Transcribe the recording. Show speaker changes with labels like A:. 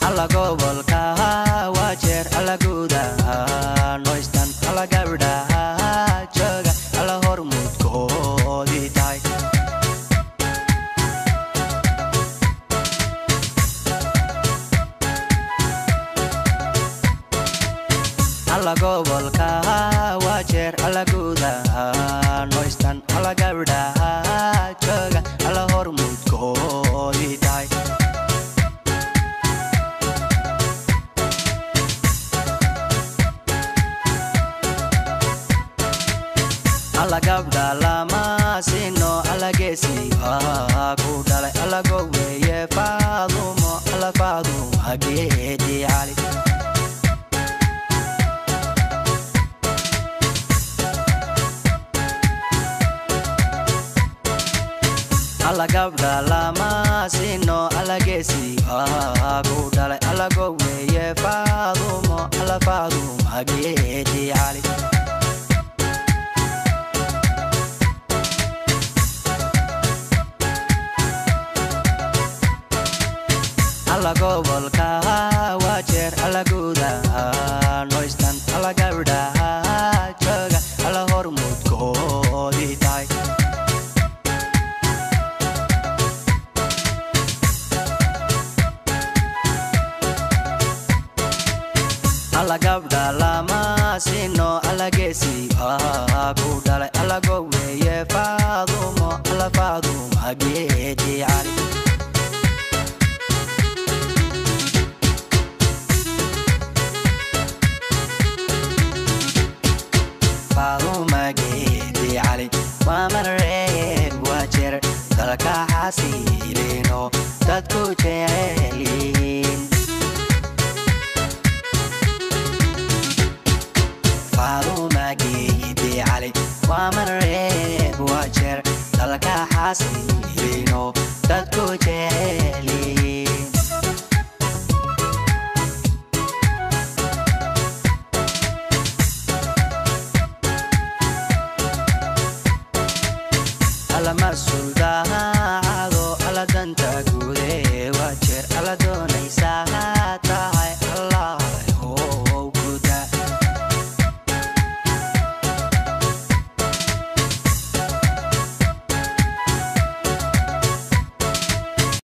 A: alla gobolka waa jeer alla guudaha noystan alla gabdhaha jooga alla hormuudkoodii tahay alla gobolka waa jeer alla guudaha noystan alla gabdhaha jooga alla hormuudkoodii tahay alla gabdha lama sino alla geesiga ku dhalay alla goweeye faadumo alla faaduma geedi cali alla gabdha lama sino alla geesiga ku dhalay alla goweeye faadumo alla faaduma geedi cali alla gobolka waa jeer alla guudaha noystan alla gabdhaha jooga alla hormuudkoodii tahay alla gabdha lama sino alla geesiga ku dhalay alla goweeye faadumo alla faaduma geedi cali faaduma geedi cali waa mareeg waa jeer dalka xasiilino dadku jecelyihiin faaduma geedi cali waa mareeg waa jeer dalka xasiilino dadku jecel